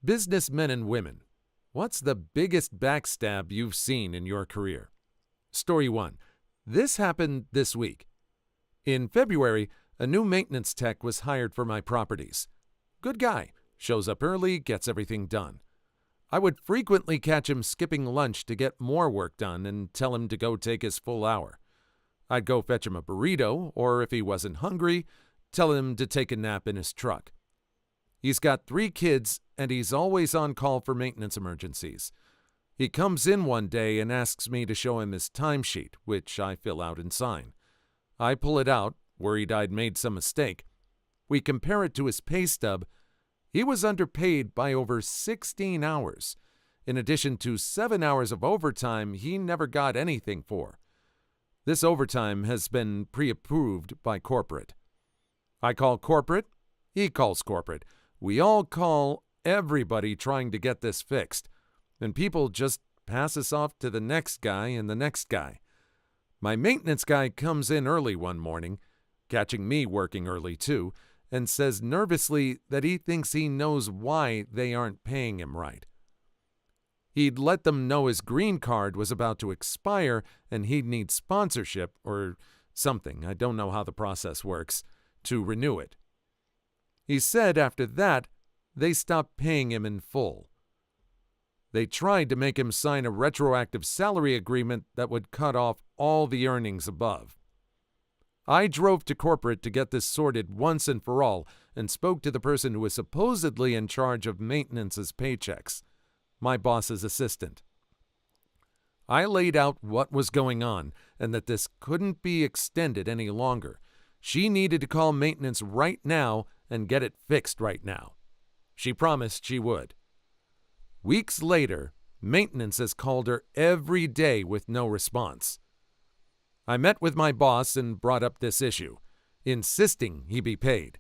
Businessmen and women, what's the biggest backstab you've seen in your career? Story 1. This happened this week. In February, a new maintenance tech was hired for my properties. Good guy, shows up early, gets everything done. I would frequently catch him skipping lunch to get more work done and tell him to go take his full hour. I'd go fetch him a burrito, or if he wasn't hungry, tell him to take a nap in his truck. He's got 3 kids, and he's always on call for maintenance emergencies. He comes in one day and asks me to show him his timesheet, which I fill out and sign. I pull it out, worried I'd made some mistake. We compare it to his pay stub. He was underpaid by over 16 hours, in addition to 7 hours of overtime he never got anything for. This overtime has been pre-approved by corporate. I call corporate, he calls corporate. We all call everybody trying to get this fixed, and people just pass us off to the next guy and the next guy. My maintenance guy comes in early one morning, catching me working early too, and says nervously that he thinks he knows why they aren't paying him right. He'd let them know his green card was about to expire and he'd need sponsorship or something, I don't know how the process works, to renew it. He said after that, they stopped paying him in full. They tried to make him sign a retroactive salary agreement that would cut off all the earnings above. I drove to corporate to get this sorted once and for all and spoke to the person who was supposedly in charge of maintenance's paychecks, my boss's assistant. I laid out what was going on and that this couldn't be extended any longer. She needed to call maintenance right now and get it fixed right now. She promised she would. Weeks later, maintenance has called her every day with no response. I met with my boss and brought up this issue, insisting he be paid.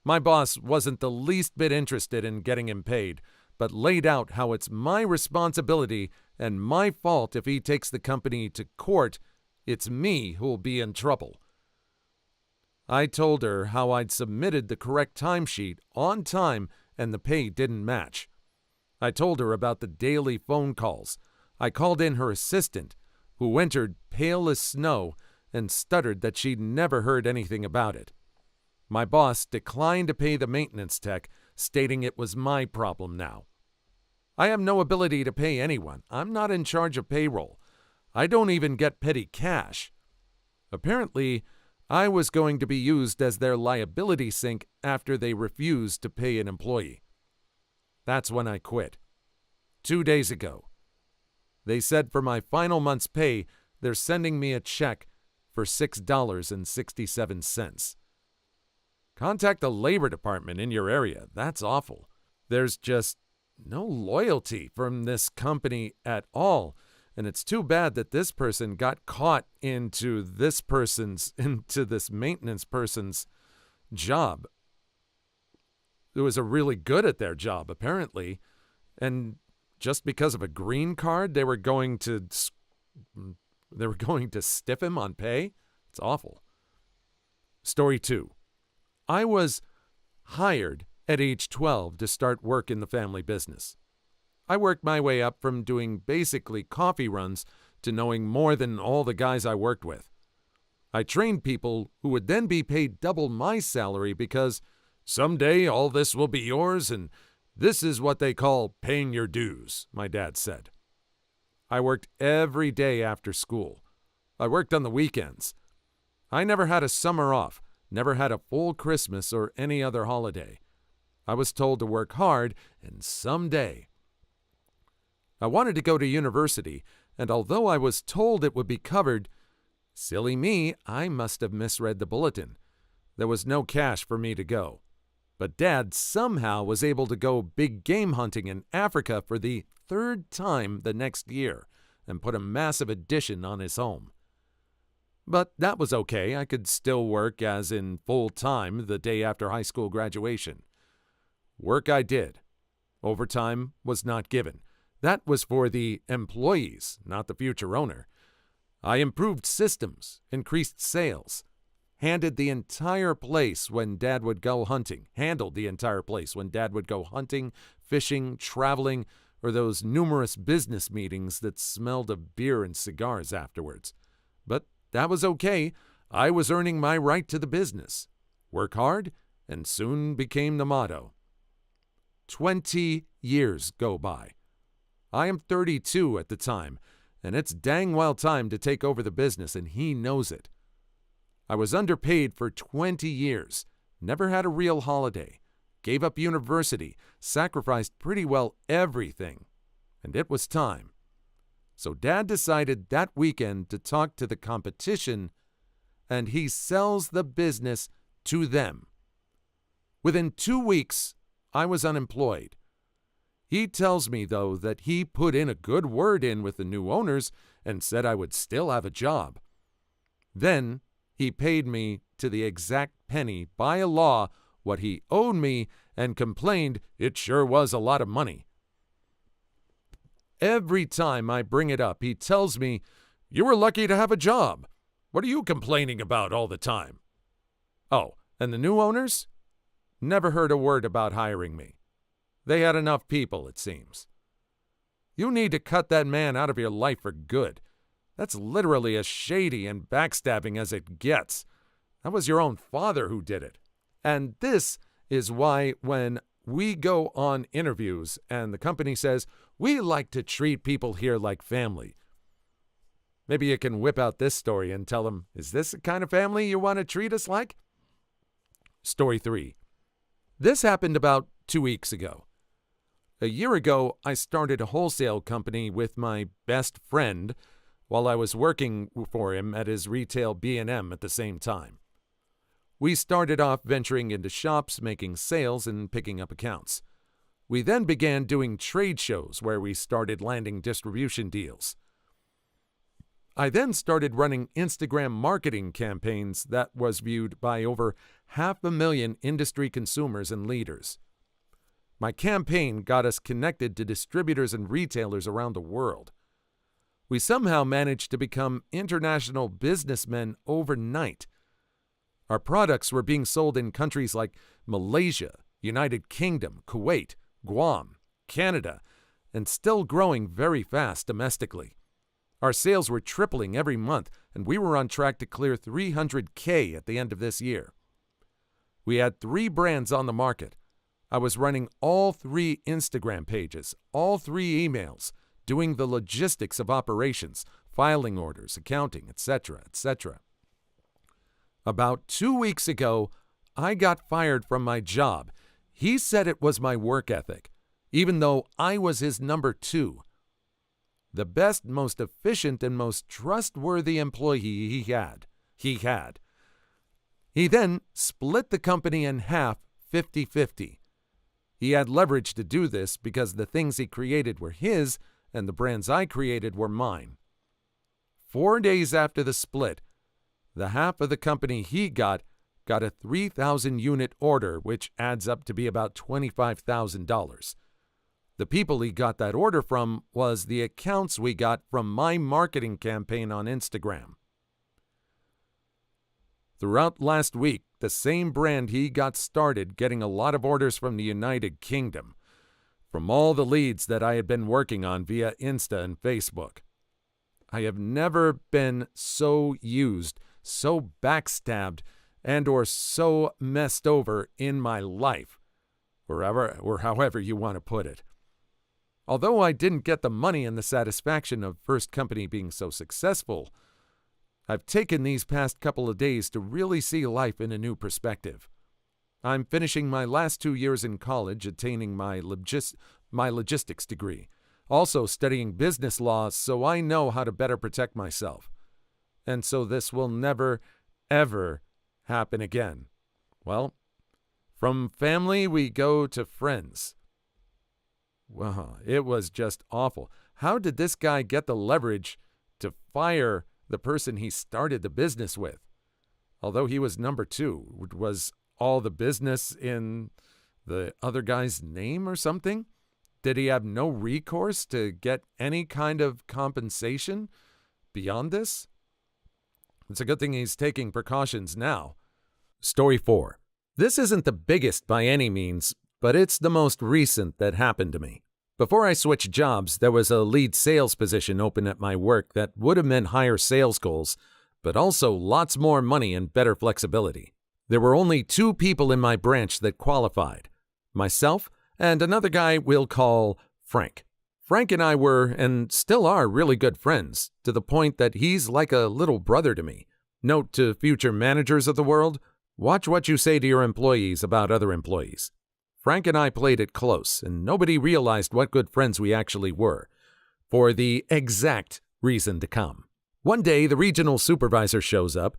My boss wasn't the least bit interested in getting him paid, but laid out how it's my responsibility and my fault if he takes the company to court. It's me who'll be in trouble. I told her how I'd submitted the correct timesheet on time and the pay didn't match. I told her about the daily phone calls. I called in her assistant, who entered pale as snow and stuttered that she'd never heard anything about it. My boss declined to pay the maintenance tech, stating it was my problem now. I have no ability to pay anyone. I'm not in charge of payroll. I don't even get petty cash. Apparently, I was going to be used as their liability sink after they refused to pay an employee. That's when I quit. 2 days ago. They said for my final month's pay, they're sending me a check for $6.67. Contact the labor department in your area. That's awful. There's just no loyalty from this company at all. And it's too bad that this person got caught into this maintenance person's job. Who was really good at their job, apparently. And just because of a green card, they were going to stiff him on pay? It's awful. Story 2. I was hired at age 12 to start work in the family business. I worked my way up from doing basically coffee runs to knowing more than all the guys I worked with. I trained people who would then be paid double my salary because someday all this will be yours and this is what they call paying your dues, my dad said. I worked every day after school. I worked on the weekends. I never had a summer off, never had a full Christmas or any other holiday. I was told to work hard and someday. I wanted to go to university, and although I was told it would be covered, silly me, I must have misread the bulletin. There was no cash for me to go. But Dad somehow was able to go big game hunting in Africa for the 3rd time the next year and put a massive addition on his home. But that was okay. I could still work as in full-time the day after high school graduation. Work I did. Overtime was not given. That was for the employees, not the future owner. I improved systems, increased sales. handled the entire place when Dad would go hunting, fishing, traveling, or those numerous business meetings that smelled of beer and cigars afterwards. But that was okay. I was earning my right to the business. Work hard, and soon became the motto. 20 years go by. I am 32 at the time, and it's dang well time to take over the business, and he knows it. I was underpaid for 20 years, never had a real holiday, gave up university, sacrificed pretty well everything, and it was time. So Dad decided that weekend to talk to the competition, and he sells the business to them. Within 2 weeks, I was unemployed. He tells me, though, that he put in a good word in with the new owners and said I would still have a job. Then he paid me to the exact penny by a law what he owed me and complained it sure was a lot of money. Every time I bring it up, he tells me, "You were lucky to have a job. What are you complaining about all the time?" Oh, and the new owners? Never heard a word about hiring me. They had enough people, it seems. You need to cut that man out of your life for good. That's literally as shady and backstabbing as it gets. That was your own father who did it. And this is why when we go on interviews and the company says, "We like to treat people here like family." Maybe you can whip out this story and tell them, is this the kind of family you want to treat us like? Story 3. This happened about 2 weeks ago. A year ago, I started a wholesale company with my best friend while I was working for him at his retail B&M at the same time. We started off venturing into shops, making sales, and picking up accounts. We then began doing trade shows where we started landing distribution deals. I then started running Instagram marketing campaigns that was viewed by over 500,000 industry consumers and leaders. My campaign got us connected to distributors and retailers around the world. We somehow managed to become international businessmen overnight. Our products were being sold in countries like Malaysia, United Kingdom, Kuwait, Guam, Canada, and still growing very fast domestically. Our sales were tripling every month, and we were on track to clear $300K at the end of this year. We had 3 brands on the market. I was running all 3 Instagram pages, all 3 emails, doing the logistics of operations, filing orders, accounting, etc., etc. About 2 weeks ago, I got fired from my job. He said it was my work ethic, even though I was his number 2. The best, most efficient, and most trustworthy employee he had. He then split the company in half, 50-50. He had leverage to do this because the things he created were his and the brands I created were mine. 4 days after the split, the half of the company he got a 3,000-unit order, which adds up to be about $25,000. The people he got that order from was the accounts we got from my marketing campaign on Instagram. Throughout last week, the same brand he got started getting a lot of orders from the United Kingdom, from all the leads that I had been working on via Insta and Facebook. I have never been so used, so backstabbed, and or so messed over in my life, or however you want to put it. Although I didn't get the money and the satisfaction of first company being so successful, I've taken these past couple of days to really see life in a new perspective. I'm finishing my last 2 years in college, attaining my logistics degree, also studying business law so I know how to better protect myself. And so this will never, ever happen again. Well, from family we go to friends. Wow, it was just awful. How did this guy get the leverage to fire the person he started the business with? Although he was number 2, was all the business in the other guy's name or something? Did he have no recourse to get any kind of compensation beyond this? It's a good thing he's taking precautions now. Story 4. This isn't the biggest by any means, but it's the most recent that happened to me. Before I switched jobs, there was a lead sales position open at my work that would have meant higher sales goals, but also lots more money and better flexibility. There were only 2 people in my branch that qualified, myself and another guy we'll call Frank. Frank and I were, and still are, really good friends, to the point that he's like a little brother to me. Note to future managers of the world, watch what you say to your employees about other employees. Frank and I played it close, and nobody realized what good friends we actually were, for the exact reason to come. One day, the regional supervisor shows up.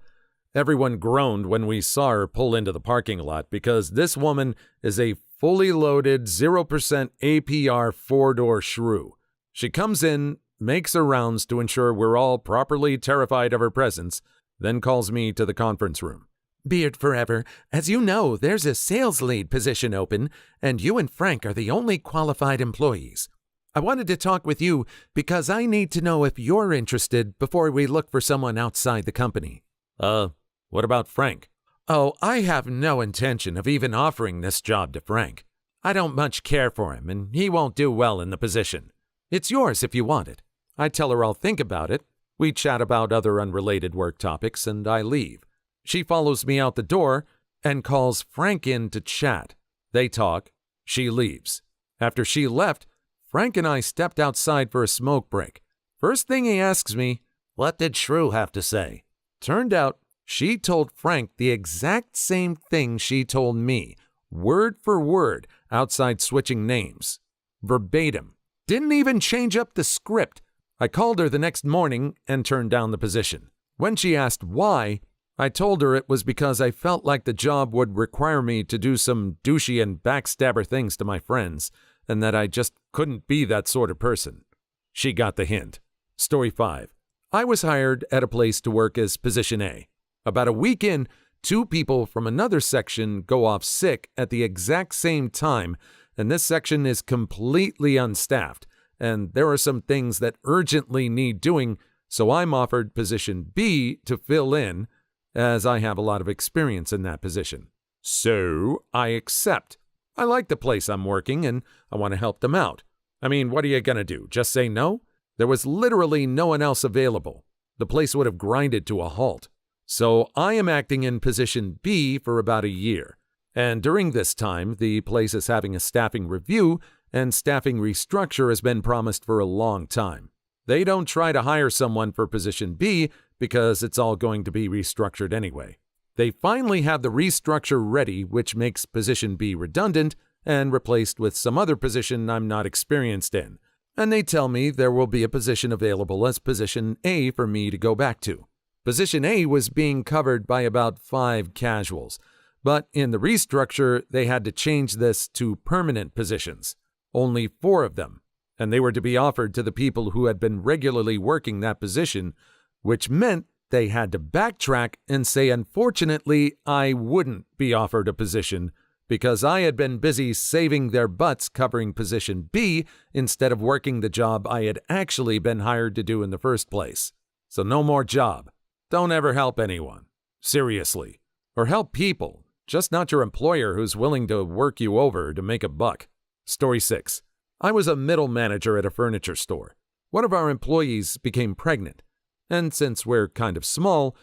Everyone groaned when we saw her pull into the parking lot because this woman is a fully loaded 0% APR 4-door shrew. She comes in, makes her rounds to ensure we're all properly terrified of her presence, then calls me to the conference room. Beard forever, as you know, there's a sales lead position open, and you and Frank are the only qualified employees. I wanted to talk with you because I need to know if you're interested before we look for someone outside the company. What about Frank? Oh, I have no intention of even offering this job to Frank. I don't much care for him, and he won't do well in the position. It's yours if you want it. I tell her I'll think about it. We chat about other unrelated work topics, and I leave. She follows me out the door and calls Frank in to chat. They talk. She leaves. After she left, Frank and I stepped outside for a smoke break. First thing he asks me, what did Shrew have to say? Turned out, she told Frank the exact same thing she told me, word for word, outside switching names. Verbatim. Didn't even change up the script. I called her the next morning and turned down the position. When she asked why, I told her it was because I felt like the job would require me to do some douchey and backstabber things to my friends, and that I just couldn't be that sort of person. She got the hint. Story 5. I was hired at a place to work as position A. About a week in, 2 people from another section go off sick at the exact same time, and this section is completely unstaffed, and there are some things that urgently need doing, so I'm offered position B to fill in, as I have a lot of experience in that position. So I accept. I like the place I'm working, and I want to help them out. I mean, what are you going to do? Just say no? There was literally no one else available. The place would have grinded to a halt. So I am acting in position B for about a year. And during this time, the place is having a staffing review, and staffing restructure has been promised for a long time. They don't try to hire someone for position B because it's all going to be restructured anyway. They finally have the restructure ready, which makes position B redundant and replaced with some other position I'm not experienced in. And they tell me there will be a position available as position A for me to go back to. Position A was being covered by about 5 casuals, but in the restructure, they had to change this to permanent positions. Only 4 of them, and they were to be offered to the people who had been regularly working that position, which meant they had to backtrack and say, unfortunately, I wouldn't be offered a position because I had been busy saving their butts covering position B instead of working the job I had actually been hired to do in the first place. So no more job. Don't ever help anyone. Seriously. Or help people, just not your employer who's willing to work you over to make a buck. Story 6. I was a middle manager at a furniture store. One of our employees became pregnant, and since we're kind of small,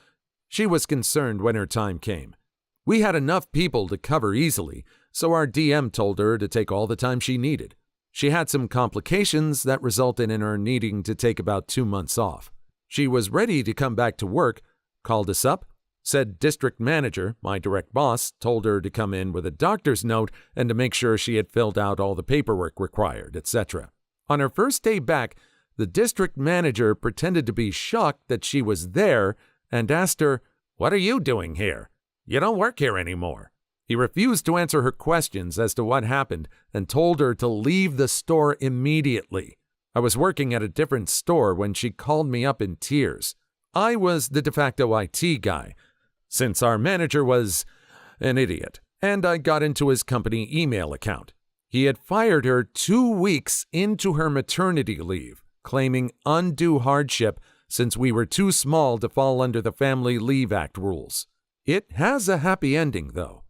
she was concerned when her time came. We had enough people to cover easily, so our DM told her to take all the time she needed. She had some complications that resulted in her needing to take about 2 months off. She was ready to come back to work, called us up, said district manager, my direct boss, told her to come in with a doctor's note and to make sure she had filled out all the paperwork required, etc. On her first day back, the district manager pretended to be shocked that she was there and asked her, "What are you doing here? You don't work here anymore." He refused to answer her questions as to what happened and told her to leave the store immediately. I was working at a different store when she called me up in tears. I was the de facto IT guy, since our manager was an idiot, and I got into his company email account. He had fired her 2 weeks into her maternity leave, claiming undue hardship since we were too small to fall under the Family Leave Act rules. It has a happy ending, though.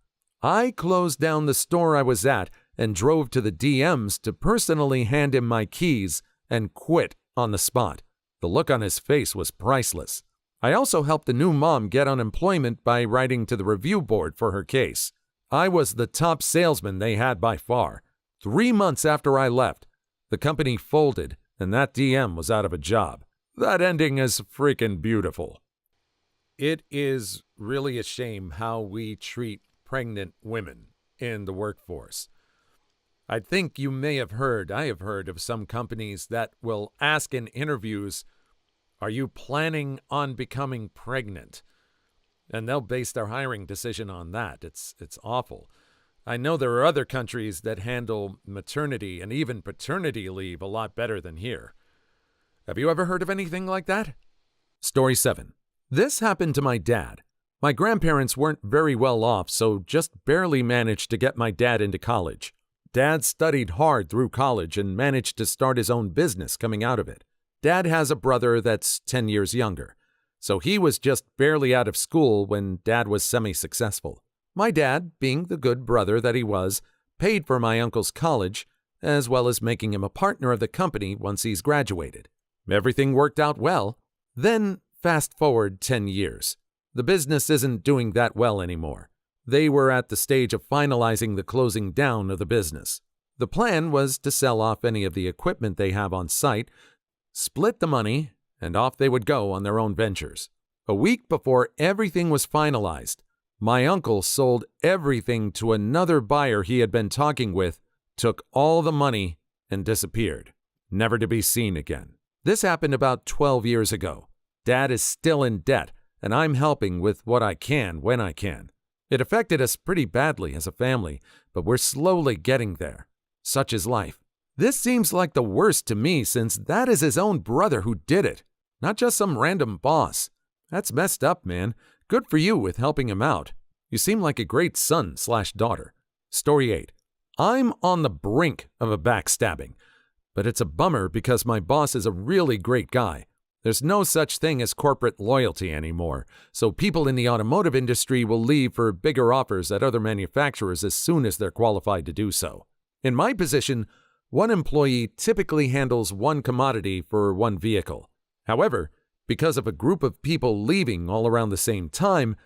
I closed down the store I was at and drove to the DMs to personally hand him my keys and quit on the spot. The look on his face was priceless. I also helped the new mom get unemployment by writing to the review board for her case. I was the top salesman they had by far. 3 months after I left, the company folded and that DM was out of a job. That ending is freaking beautiful. It is really a shame how we treat pregnant women in the workforce. I think you may have heard, I have heard of some companies that will ask in interviews, "Are you planning on becoming pregnant?" And they'll base their hiring decision on that. It's awful. I know there are other countries that handle maternity and even paternity leave a lot better than here. Have you ever heard of anything like that? Story 7. This happened to my dad. My grandparents weren't very well off, so just barely managed to get my dad into college. Dad studied hard through college and managed to start his own business coming out of it. Dad has a brother that's 10 years younger, so he was just barely out of school when Dad was semi-successful. My dad, being the good brother that he was, paid for my uncle's college, as well as making him a partner of the company once he's graduated. Everything worked out well. Then, fast forward 10 years. The business isn't doing that well anymore. They were at the stage of finalizing the closing down of the business. The plan was to sell off any of the equipment they have on site, split the money, and off they would go on their own ventures. A week before everything was finalized, my uncle sold everything to another buyer he had been talking with, took all the money, and disappeared, never to be seen again. This happened about 12 years ago. Dad is still in debt, and I'm helping with what I can when I can. It affected us pretty badly as a family, but we're slowly getting there. Such is life. This seems like the worst to me since that is his own brother who did it, not just some random boss. That's messed up, man. Good for you with helping him out. You seem like a great son/daughter. Story 8. I'm on the brink of a backstabbing, but it's a bummer because my boss is a really great guy. There's no such thing as corporate loyalty anymore, so people in the automotive industry will leave for bigger offers at other manufacturers as soon as they're qualified to do so. In my position, one employee typically handles one commodity for one vehicle. However, because of a group of people leaving all around the same time,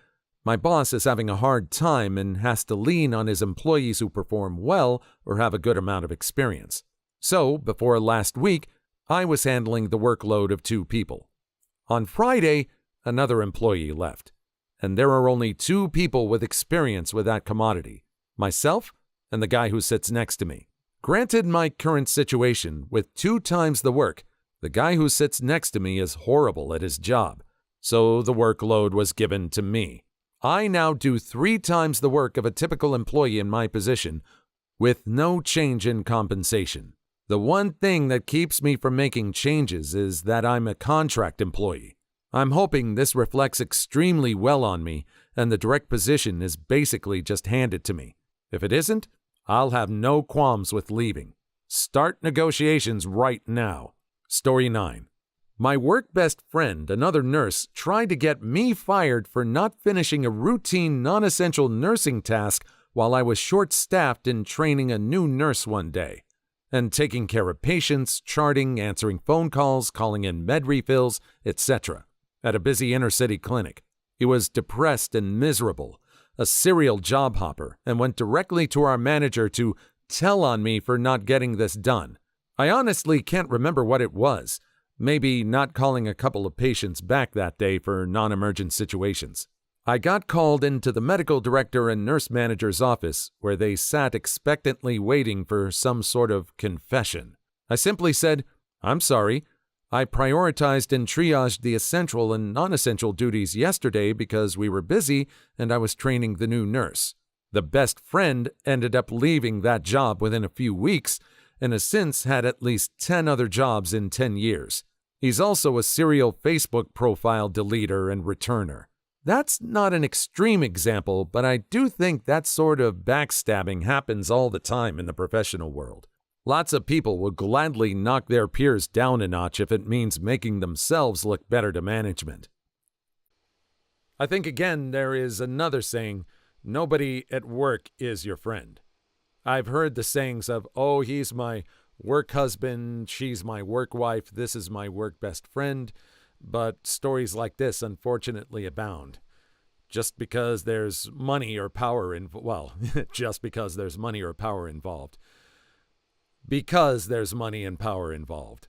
my boss is having a hard time and has to lean on his employees who perform well or have a good amount of experience. So, before last week, I was handling the workload of 2 people. On Friday, another employee left, and there are only 2 people with experience with that commodity, myself and the guy who sits next to me. Granted my current situation, with 2 times the work, the guy who sits next to me is horrible at his job, so the workload was given to me. I now do 3 times the work of a typical employee in my position, with no change in compensation. The one thing that keeps me from making changes is that I'm a contract employee. I'm hoping this reflects extremely well on me, and the direct position is basically just handed to me. If it isn't, I'll have no qualms with leaving. Start negotiations right now. Story 9. My work best friend, another nurse, tried to get me fired for not finishing a routine non-essential nursing task while I was short-staffed in training a new nurse one day, and taking care of patients, charting, answering phone calls, calling in med refills, etc. at a busy inner-city clinic. He was depressed and miserable, a serial job hopper, and went directly to our manager to tell on me for not getting this done. I honestly can't remember what it was. Maybe not calling a couple of patients back that day for non-emergent situations. I got called into the medical director and nurse manager's office, where they sat expectantly waiting for some sort of confession. I simply said, "I'm sorry. I prioritized and triaged the essential and non-essential duties yesterday because we were busy and I was training the new nurse." The best friend ended up leaving that job within a few weeks and has since had at least 10 other jobs in 10 years. He's also a serial Facebook profile deleter and returner. That's not an extreme example, but I do think that sort of backstabbing happens all the time in the professional world. Lots of people will gladly knock their peers down a notch if it means making themselves look better to management. I think again there is another saying, nobody at work is your friend. I've heard the sayings of, oh, he's my work husband, she's my work wife, this is my work best friend, but stories like this unfortunately abound. Just because there's money or power just because there's money or power involved. Because there's money and power involved.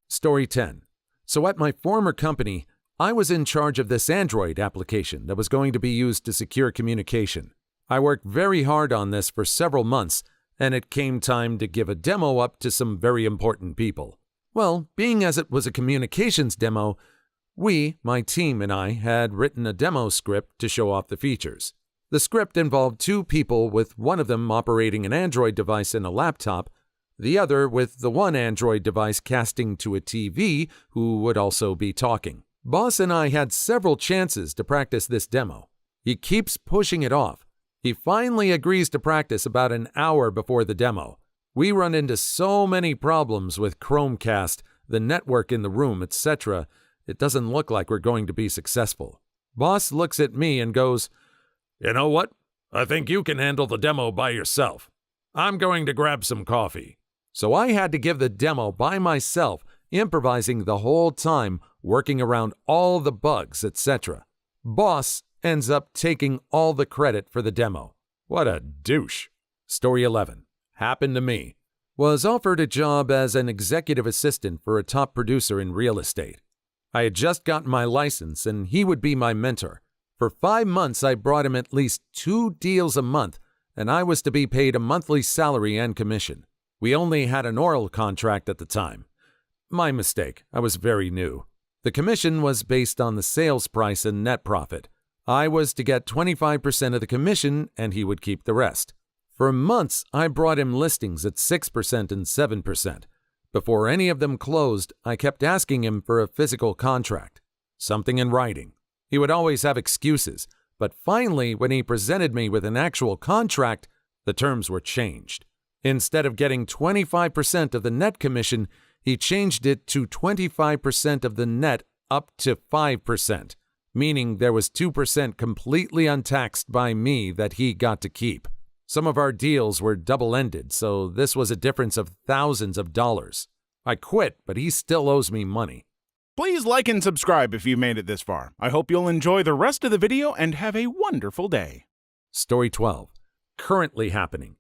Story 10. So at my former company, I was in charge of this Android application that was going to be used to secure communication. I worked very hard on this for several months, and it came time to give a demo up to some very important people. Well, being as it was a communications demo, my team and I, had written a demo script to show off the features. The script involved two people, with one of them operating an Android device and a laptop, the other with the one Android device casting to a TV who would also be talking. Boss and I had several chances to practice this demo. He keeps pushing it off. He finally agrees to practice about an hour before the demo. We run into so many problems with Chromecast, the network in the room, etc. It doesn't look like we're going to be successful. Boss looks at me and goes, "You know what? I think you can handle the demo by yourself. I'm going to grab some coffee." So I had to give the demo by myself, improvising the whole time, working around all the bugs, etc. Boss ends up taking all the credit for the demo. What a douche. Story 11. Happened to me. Was offered a job as an executive assistant for a top producer in real estate. I had just gotten my license and he would be my mentor. For 5 months, I brought him at least 2 deals a month, and I was to be paid a monthly salary and commission. We only had an oral contract at the time. My mistake. I was very new. The commission was based on the sales price and net profit. I was to get 25% of the commission and he would keep the rest. For months, I brought him listings at 6% and 7%. Before any of them closed, I kept asking him for a physical contract, something in writing. He would always have excuses, but finally, when he presented me with an actual contract, the terms were changed. Instead of getting 25% of the net commission, he changed it to 25% of the net up to 5%, meaning there was 2% completely untaxed by me that he got to keep. Some of our deals were double-ended, so this was a difference of thousands of dollars. I quit, but he still owes me money. Please like and subscribe if you've made it this far. I hope you'll enjoy the rest of the video and have a wonderful day. Story 12. Currently happening.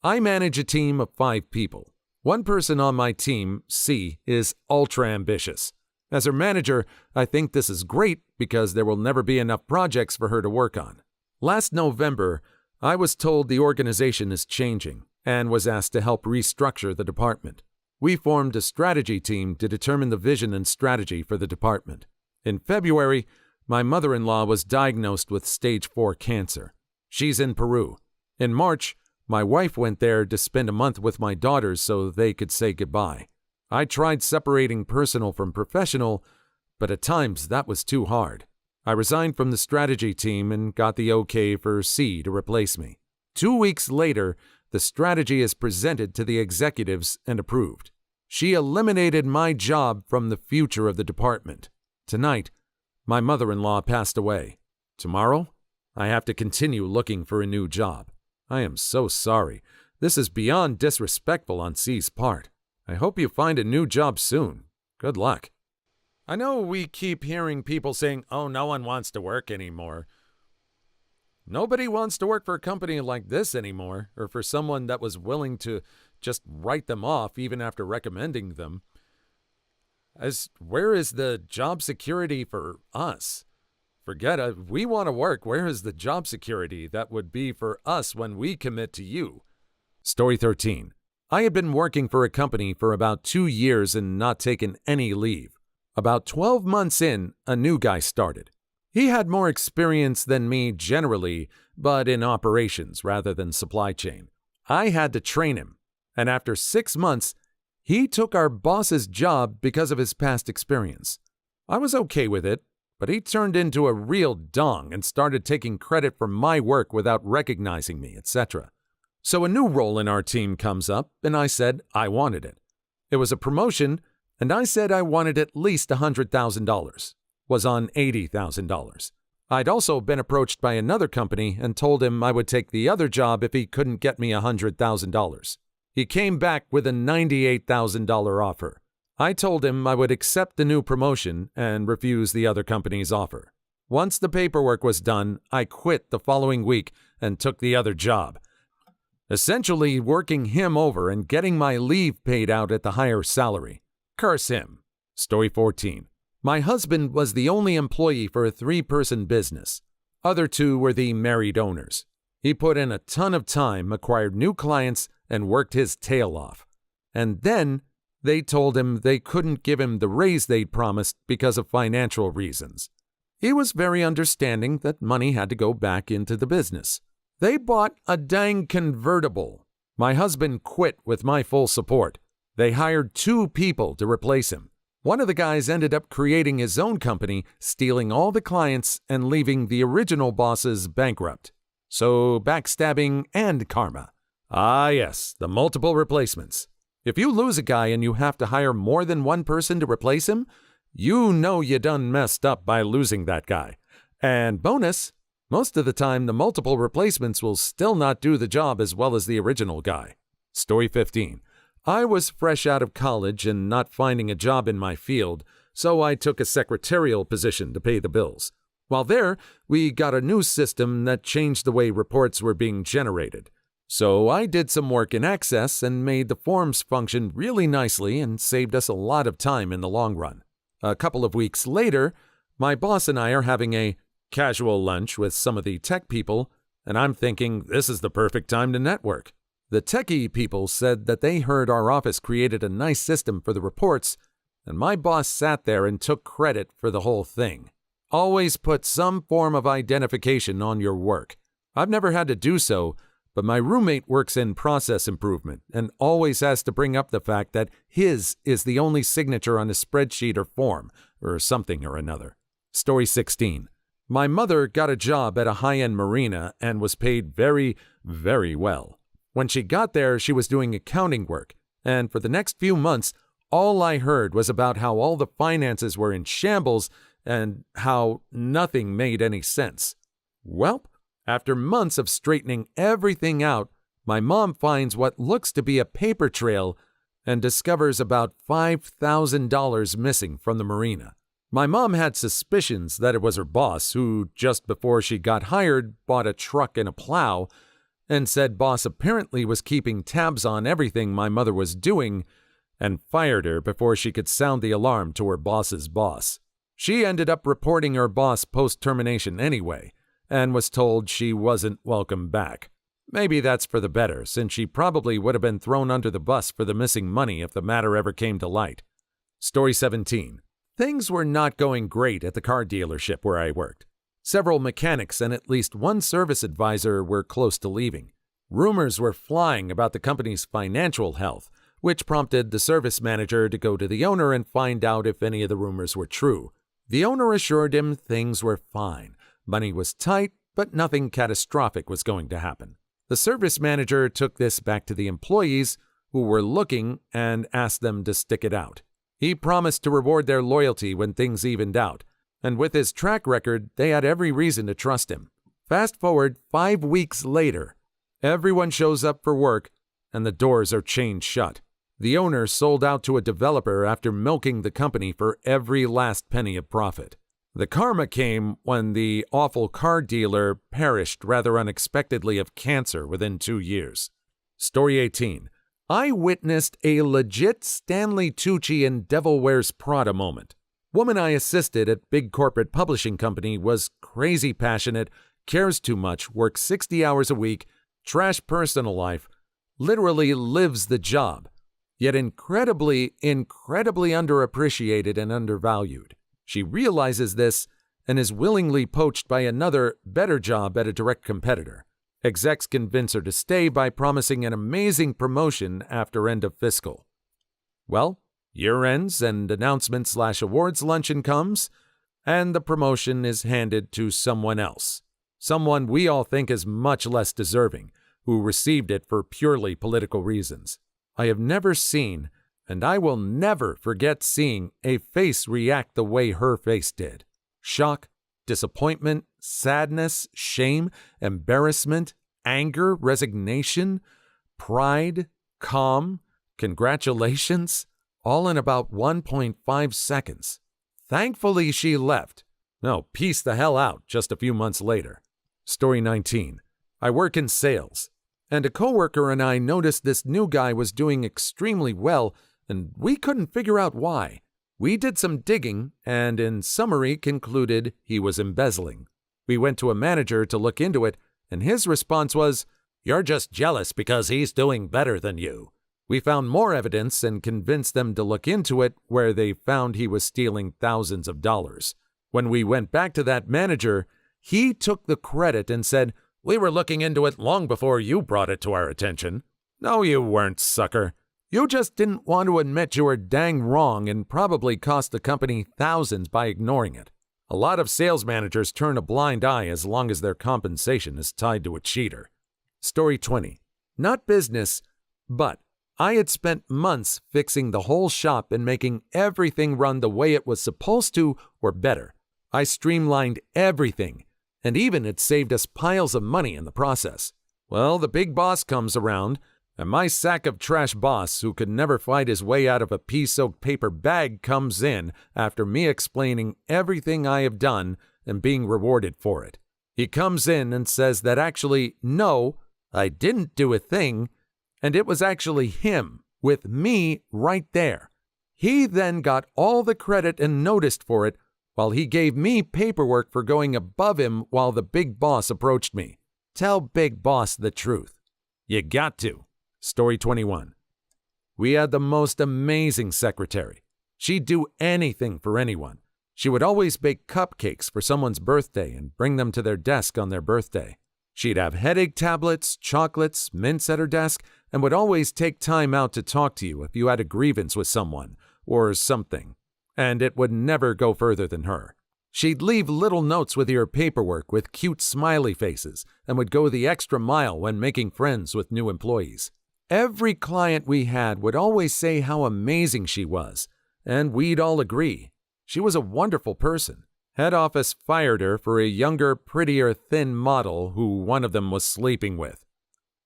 I manage a team of 5 people. One person on my team, C, is ultra ambitious. As her manager, I think this is great because there will never be enough projects for her to work on. Last November, I was told the organization is changing and was asked to help restructure the department. We formed a strategy team to determine the vision and strategy for the department. In February, my mother-in-law was diagnosed with stage 4 cancer. She's in Peru. In March, my wife went there to spend a month with my daughters so they could say goodbye. I tried separating personal from professional, but at times that was too hard. I resigned from the strategy team and got the okay for C to replace me. 2 weeks later, the strategy is presented to the executives and approved. She eliminated my job from the future of the department. Tonight, my mother-in-law passed away. Tomorrow, I have to continue looking for a new job. I am so sorry. This is beyond disrespectful on C's part. I hope you find a new job soon. Good luck. I know we keep hearing people saying, oh, no one wants to work anymore. Nobody wants to work for a company like this anymore, or for someone that was willing to just write them off even after recommending them. Where is the job security for us? Forget it. We want to work. Where is the job security that would be for us when we commit to you? Story 13. I had been working for a company for about 2 years and not taken any leave. About 12 months in, a new guy started. He had more experience than me generally, but in operations rather than supply chain. I had to train him, and after 6 months, he took our boss's job because of his past experience. I was okay with it, but he turned into a real dong and started taking credit for my work without recognizing me, etc. So a new role in our team comes up, and I said I wanted it. It was a promotion, and I said I wanted at least $100,000. Was on $80,000. I'd also been approached by another company and told him I would take the other job if he couldn't get me $100,000. He came back with a $98,000 offer. I told him I would accept the new promotion and refuse the other company's offer. Once the paperwork was done, I quit the following week and took the other job, essentially working him over and getting my leave paid out at the higher salary. Curse him. Story 14. My husband was the only employee for a 3-person business. Other 2 were the married owners. He put in a ton of time, acquired new clients, and worked his tail off. And then they told him they couldn't give him the raise they'd promised because of financial reasons. He was very understanding that money had to go back into the business. They bought a dang convertible. My husband quit with my full support. They hired 2 people to replace him. One of the guys ended up creating his own company, stealing all the clients and leaving the original bosses bankrupt. So backstabbing and karma. Ah yes, the multiple replacements. If you lose a guy and you have to hire more than one person to replace him, you know you done messed up by losing that guy. And bonus, most of the time the multiple replacements will still not do the job as well as the original guy. Story 15. I was fresh out of college and not finding a job in my field, so I took a secretarial position to pay the bills. While there, we got a new system that changed the way reports were being generated. So I did some work in Access and made the forms function really nicely and saved us a lot of time in the long run. A couple of weeks later, my boss and I are having a casual lunch with some of the tech people, and I'm thinking this is the perfect time to network. The techie people said that they heard our office created a nice system for the reports, and my boss sat there and took credit for the whole thing. Always put some form of identification on your work. I've never had to do so, but my roommate works in process improvement and always has to bring up the fact that his is the only signature on a spreadsheet or form, or something or another. Story 16. My mother got a job at a high-end marina and was paid very, very well. When she got there, she was doing accounting work, and for the next few months, all I heard was about how all the finances were in shambles and how nothing made any sense. Welp, after months of straightening everything out, my mom finds what looks to be a paper trail and discovers about $5,000 missing from the marina. My mom had suspicions that it was her boss who, just before she got hired, bought a truck and a plow, and said boss apparently was keeping tabs on everything my mother was doing and fired her before she could sound the alarm to her boss's boss. She ended up reporting her boss post-termination anyway, and was told she wasn't welcome back. Maybe that's for the better, since she probably would have been thrown under the bus for the missing money if the matter ever came to light. Story 17. Things were not going great at the car dealership where I worked. Several mechanics and at least one service advisor were close to leaving. Rumors were flying about the company's financial health, which prompted the service manager to go to the owner and find out if any of the rumors were true. The owner assured him things were fine. Money was tight, but nothing catastrophic was going to happen. The service manager took this back to the employees who were looking and asked them to stick it out. He promised to reward their loyalty when things evened out, and with his track record, they had every reason to trust him. Fast forward 5 weeks later, everyone shows up for work, and the doors are chained shut. The owner sold out to a developer after milking the company for every last penny of profit. The karma came when the awful car dealer perished rather unexpectedly of cancer within 2 years. Story 18. I witnessed a legit Stanley Tucci and Devil Wears Prada moment. Woman I assisted at big corporate publishing company was crazy passionate, cares too much, works 60 hours a week, trash personal life, literally lives the job, yet incredibly underappreciated and undervalued. She realizes this and is willingly poached by another, better job at a direct competitor. Execs convince her to stay by promising an amazing promotion after end of fiscal. Well, year ends and announcement/awards luncheon comes, and the promotion is handed to someone else. Someone we all think is much less deserving, who received it for purely political reasons. I have never seen, and I will never forget seeing, a face react the way her face did. Shock, disappointment, sadness, shame, embarrassment, anger, resignation, pride, calm, congratulations, all in about 1.5 seconds. Thankfully, she left. No, peace the hell out just a few months later. Story 19. I work in sales, and a coworker and I noticed this new guy was doing extremely well, and we couldn't figure out why. We did some digging, and in summary concluded he was embezzling. We went to a manager to look into it, and his response was, "You're just jealous because he's doing better than you." We found more evidence and convinced them to look into it, where they found he was stealing thousands of dollars. When we went back to that manager, he took the credit and said, "We were looking into it long before you brought it to our attention." No, you weren't, sucker. You just didn't want to admit you were dang wrong and probably cost the company thousands by ignoring it. A lot of sales managers turn a blind eye as long as their compensation is tied to a cheater. Story 20. Not business, but I had spent months fixing the whole shop and making everything run the way it was supposed to or better. I streamlined everything, and even it saved us piles of money in the process. Well, the big boss comes around, and my sack of trash boss, who could never fight his way out of a pea-soaked paper bag, comes in after me explaining everything I have done and being rewarded for it. He comes in and says that actually, no, I didn't do a thing, and it was actually him, with me right there. He then got all the credit and noticed for it, while he gave me paperwork for going above him while the big boss approached me. Tell big boss the truth. You got to. Story 21. We had the most amazing secretary. She'd do anything for anyone. She would always bake cupcakes for someone's birthday and bring them to their desk on their birthday. She'd have headache tablets, chocolates, mints at her desk, and would always take time out to talk to you if you had a grievance with someone or something. And it would never go further than her. She'd leave little notes with your paperwork with cute smiley faces and would go the extra mile when making friends with new employees. Every client we had would always say how amazing she was, and we'd all agree. She was a wonderful person. Head office fired her for a younger, prettier, thin model who one of them was sleeping with.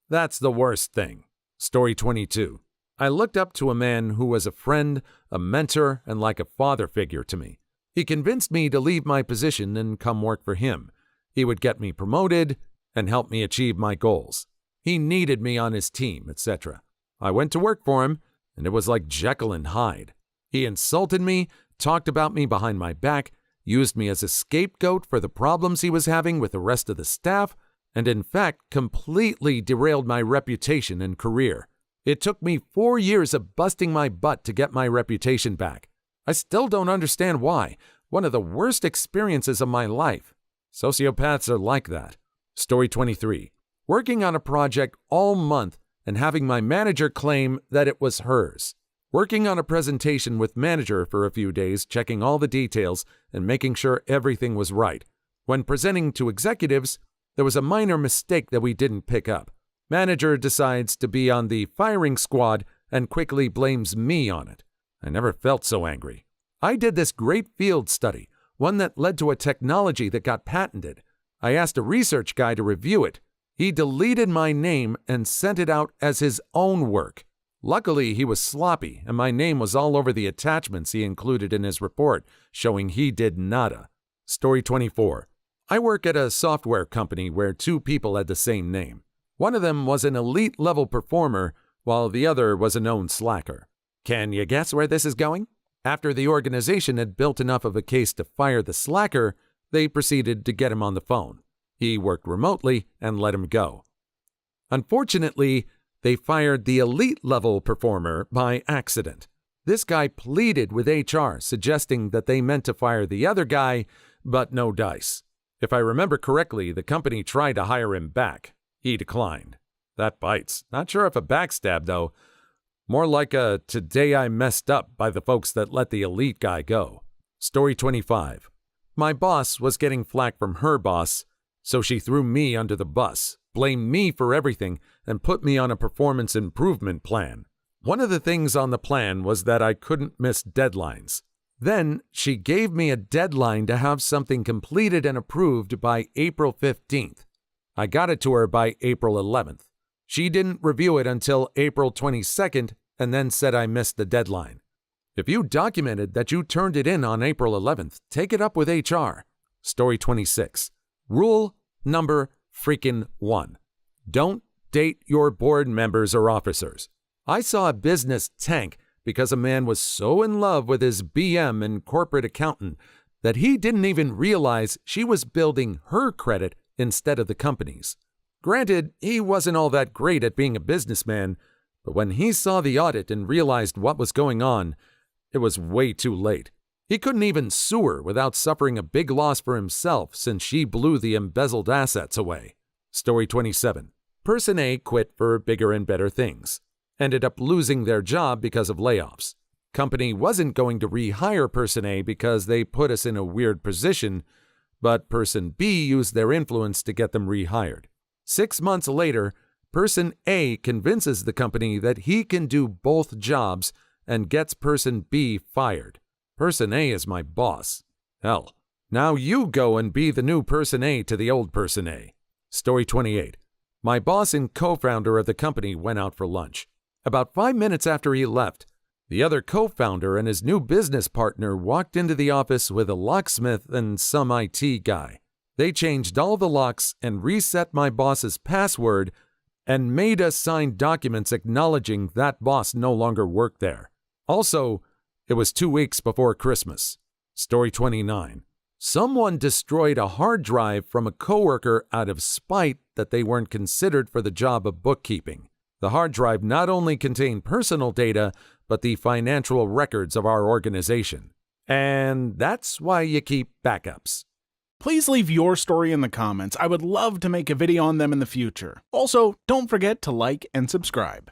That's the worst thing. Story 22. I looked up to a man who was a friend, a mentor, and like a father figure to me. He convinced me to leave my position and come work for him. He would get me promoted and help me achieve my goals. He needed me on his team, etc. I went to work for him, and it was like Jekyll and Hyde. He insulted me, talked about me behind my back, used me as a scapegoat for the problems he was having with the rest of the staff, and in fact completely derailed my reputation and career. It took me 4 years of busting my butt to get my reputation back. I still don't understand why. One of the worst experiences of my life. Sociopaths are like that. Story 23. Working on a project all month and having my manager claim that it was hers. Working on a presentation with manager for a few days, checking all the details and making sure everything was right. When presenting to executives, there was a minor mistake that we didn't pick up. Manager decides to be on the firing squad and quickly blames me on it. I never felt so angry. I did this great field study, one that led to a technology that got patented. I asked a research guy to review it. He deleted my name and sent it out as his own work. Luckily, he was sloppy, and my name was all over the attachments he included in his report, showing he did nada. Story 24. I work at a software company where 2 people had the same name. One of them was an elite-level performer, while the other was a known slacker. Can you guess where this is going? After the organization had built enough of a case to fire the slacker, they proceeded to get him on the phone. He worked remotely and let him go. Unfortunately, they fired the elite-level performer by accident. This guy pleaded with HR, suggesting that they meant to fire the other guy, but no dice. If I remember correctly, the company tried to hire him back. He declined. That bites. Not sure if a backstab, though. More like a "today I messed up" by the folks that let the elite guy go. Story 25. My boss was getting flack from her boss, so she threw me under the bus, blamed me for everything and put me on a performance improvement plan. One of the things on the plan was that I couldn't miss deadlines. Then she gave me a deadline to have something completed and approved by April 15th. I got it to her by April 11th. She didn't review it until April 22nd and then said I missed the deadline. If you documented that you turned it in on April 11th, take it up with HR. Story 26. Rule number freaking 1. Don't date your board members or officers. I saw a business tank because a man was so in love with his BM and corporate accountant that he didn't even realize she was building her credit instead of the company's. Granted, he wasn't all that great at being a businessman, but when he saw the audit and realized what was going on, it was way too late. He couldn't even sue her without suffering a big loss for himself since she blew the embezzled assets away. Story 27. Person A quit for bigger and better things. Ended up losing their job because of layoffs. Company wasn't going to rehire Person A because they put us in a weird position, but Person B used their influence to get them rehired. 6 months later, Person A convinces the company that he can do both jobs and gets Person B fired. Person A is my boss. Hell, now you go and be the new Person A to the old Person A. Story 28. My boss and co-founder of the company went out for lunch. About 5 minutes after he left, the other co-founder and his new business partner walked into the office with a locksmith and some IT guy. They changed all the locks and reset my boss's password and made us sign documents acknowledging that boss no longer worked there. Also, it was 2 weeks before Christmas. Story 29. Someone destroyed a hard drive from a coworker out of spite that they weren't considered for the job of bookkeeping. The hard drive not only contained personal data, but the financial records of our organization. And that's why you keep backups. Please leave your story in the comments. I would love to make a video on them in the future. Also, don't forget to like and subscribe.